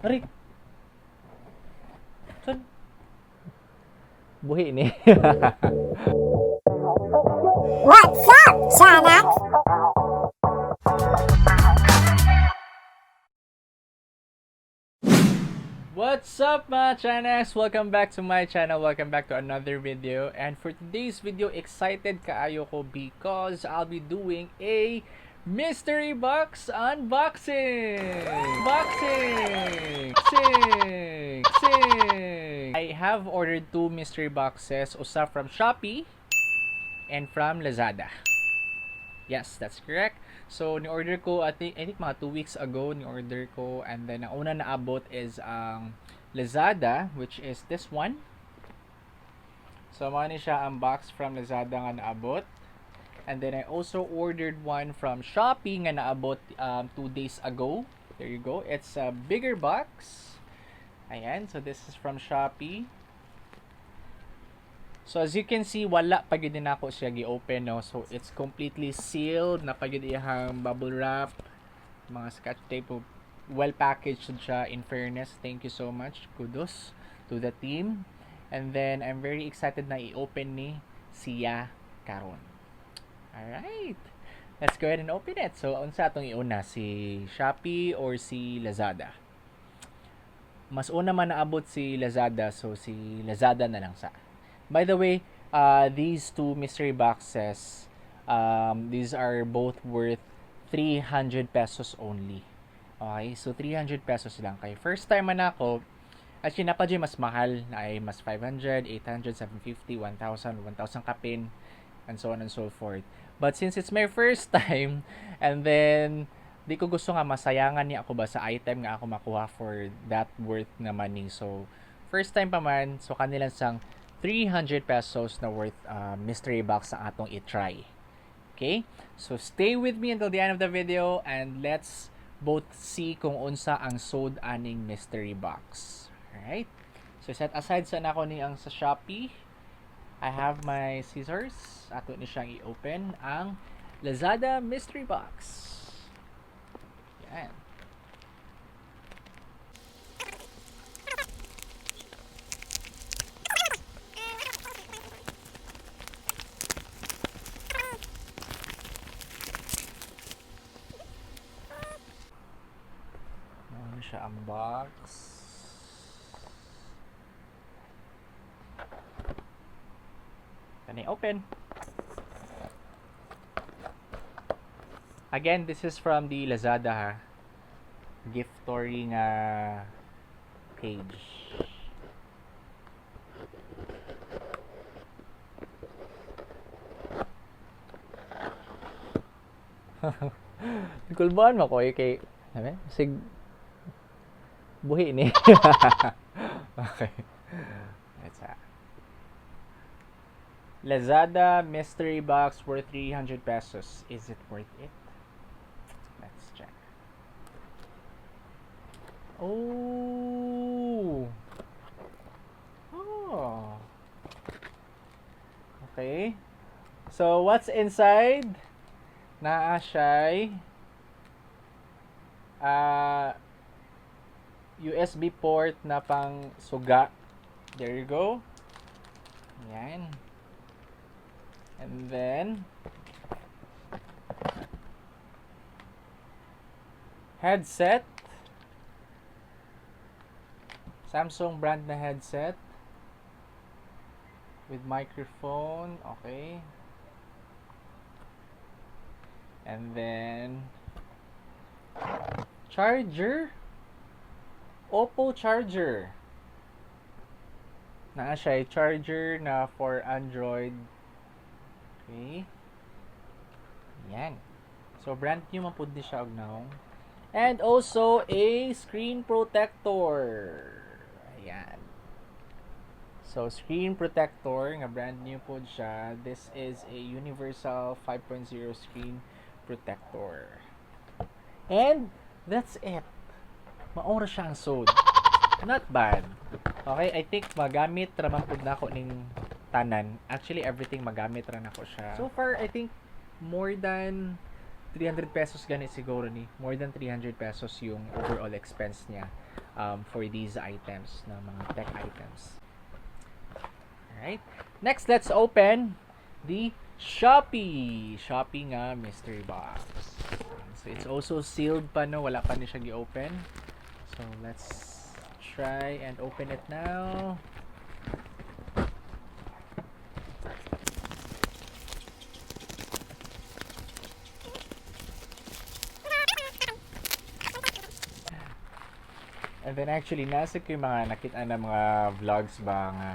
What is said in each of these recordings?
Ari. Saan? Buhi ni. What's up, Chanaks? What's up mga Chanaks? Welcome back to my channel. Welcome back to another video. And for today's video, excited kaayo ko because I'll be doing a mystery box unboxing. I have ordered two mystery boxes, usa from Shopee and from Lazada. Yes, that's correct. So, ni-order ko, I think mga 2 weeks ago, ni-order ko. And then, ang una na abot is ang Lazada, which is this one. So, mga ni siya ang box from Lazada nga naabot. And then, I also ordered one from Shopee nga naabot 2 days ago. There you go. It's a bigger box. Ayan. So, this is from Shopee. So as you can see, wala pa gyud din ako siya gi-open, no. So it's completely sealed, na pa gyud iyang bubble wrap, mga scotch tape, well packaged siya. In fairness, thank you so much. Kudos to the team. And then I'm very excited na i-open ni siya karon. All right. Let's go ahead and open it. So unsa atong iuna, si Shopee or si Lazada? Mas una man naabot si Lazada, so si Lazada na lang sa. By the way, these two mystery boxes, these are both worth 300 pesos only. Okay, so 300 pesos lang. Kay first time man ako, actually napadyo mas mahal, na ay mas 500, 800, 750, 1,000, 1,000 kapin, and so on and so forth. But since it's my first time, and then di ko gusto nga masayangan niya ako ba sa item nga ako makuha for that worth na money. So first time pa man, so kanilang sang 300 pesos na worth mystery box ang atong i-try. Okay? So, stay with me until the end of the video and let's both see kung unsa ang sold aning mystery box. Alright? So, set aside sa nako ni ang sa Shopee. I have my scissors. Ato ni siyang i-open ang Lazada mystery box. Yan. Siya ang box. Can I open? Again, this is from the Lazada, ha? Giftory nga page. Kulbaan mo ko kay sig buhi ni. Okay. Let's Lazada mystery box worth 300 pesos. Is it worth it? Let's check. Oh. Oh. Okay. So what's inside? Naa siya'y USB port na pang suga. There you go. Yan. And then headset. Samsung brand na headset with microphone. Okay. And then charger. Oppo charger. Naa siya charger na for Android. Okay. Yan. So brand new man pud ni siya og now. And also a screen protector. Ayan. So screen protector nga brand new pud siya. This is a universal 5.0 screen protector. And that's it. Maura siya ang sold. Not bad. Okay, I think magamit raman pud nako ning tanan. Actually, everything magamit ra nako siya. So far, I think more than 300 pesos ganit siguro ni. More than 300 pesos yung overall expense niya. for these items, na mga tech items. Alright. Next, let's open the Shopee nga mystery box. So it's also sealed pa, no, wala pa ni siya gi-open. So let's try and open it now. And then actually nasa ko yung mga nakita na mga vlogs ba nga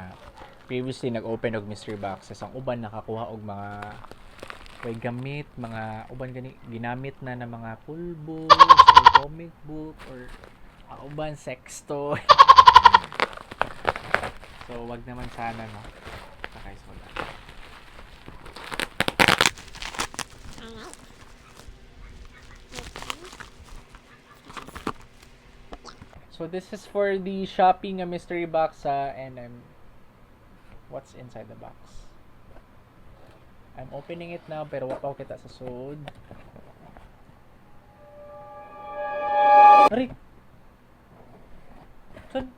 previously nag-open og mystery boxes, ang uban nakakuha og mga may gamit, mga uban gani ginamit na ng mga pulbos or comic book or uban sex toy. So wag naman sana, no. Okay, so So this is for the Shopee nga mystery box, and what's inside the box. I'm opening it now pero wa pa ko kita sa sud. Ari. Saan?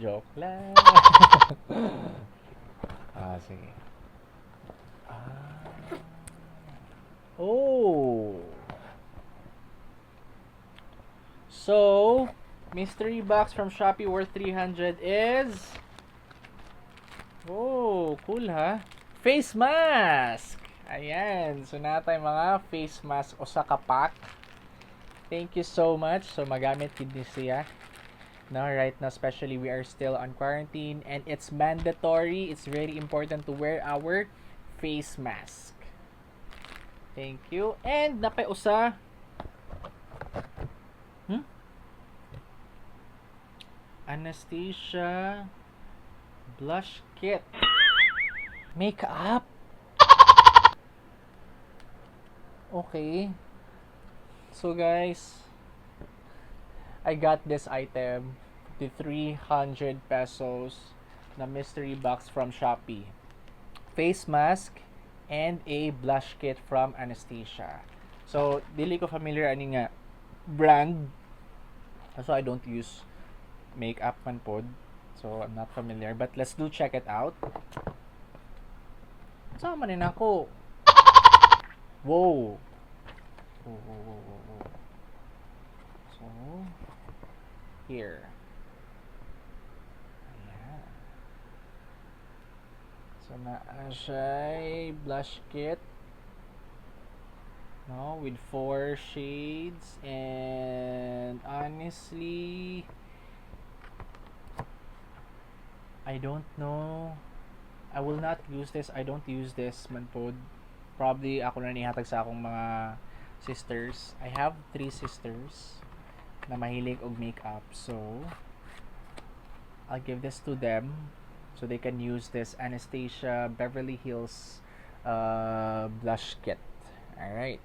Joke lang. Sige. Oh. So, mystery box from Shopee worth 300 is... Oh, cool ha? Face mask! Ayan. So, natay mga face mask o sa kapak. Thank you so much. So, magamit din siya. Now, right now, especially we are still on quarantine and it's mandatory. It's very important to wear our face mask. Thank you. And, napay usa. Anastasia blush kit. Makeup. Okay. So guys, I got this item, the 300 pesos na mystery box from Shopee. Face mask and a blush kit from Anastasia. So, dili ko familiar ani nga brand. So I don't use makeup man pod. So I'm not familiar, but let's do check it out. Sama man ako. Whoa. Whoa. So here. Ayan. So naa siya blush kit. No, with 4 shades, and honestly I don't know. I will not use this. I don't use this man pod. Probably ako na nihatag sa akong mga sisters. I have 3 sisters na mahilig og makeup. So I'll give this to them so they can use this Anastasia Beverly Hills blush kit. Alright.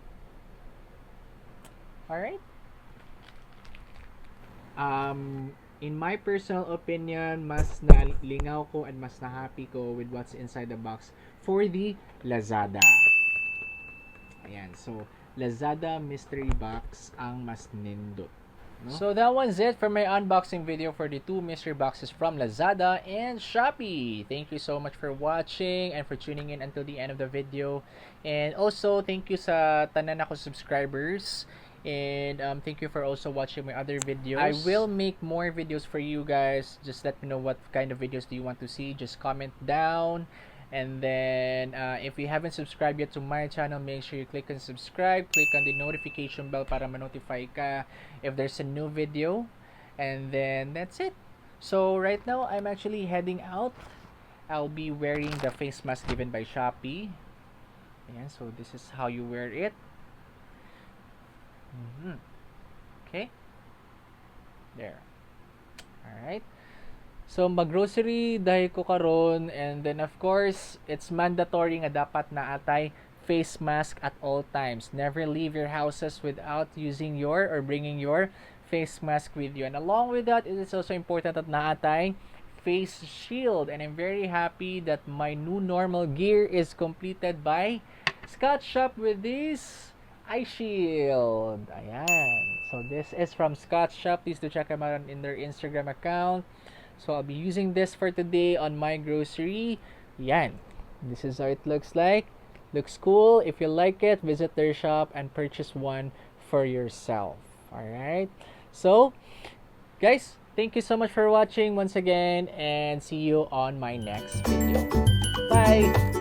In my personal opinion, mas nalingaw ko and mas na-happy ko with what's inside the box for the Lazada. Ayan, so Lazada mystery box ang mas nindot. No? So that was it for my unboxing video for the 2 mystery boxes from Lazada and Shopee. Thank you so much for watching and for tuning in until the end of the video. And also, thank you sa tanan ako subscribers. And thank you for also watching my other videos. I will make more videos for you guys. Just let me know what kind of videos do you want to see. Just comment down. And then if you haven't subscribed yet to my channel, make sure you click on subscribe. Click on the notification bell para ma-notify ka if there's a new video. And then that's it. So right now I'm actually heading out. I'll be wearing the face mask given by Shopee. Ayan, so this is how you wear it. Okay. There. Alright. So, mag-grocery dahil ko karon, and then of course, it's mandatory nga dapat na atay face mask at all times. Never leave your houses without using your or bringing your face mask with you. And along with that, it is also important that na atay face shield. And I'm very happy that my new normal gear is completed by Scott Shop with this eye shield. Ayan. So this is from Scott's Shop. Please do check them out in their Instagram account. So I'll be using this for today on my grocery. Yan. This is how it looks like. Looks cool. If you like it, visit their shop and purchase one for yourself. Alright? So, guys, thank you so much for watching once again and see you on my next video. Bye!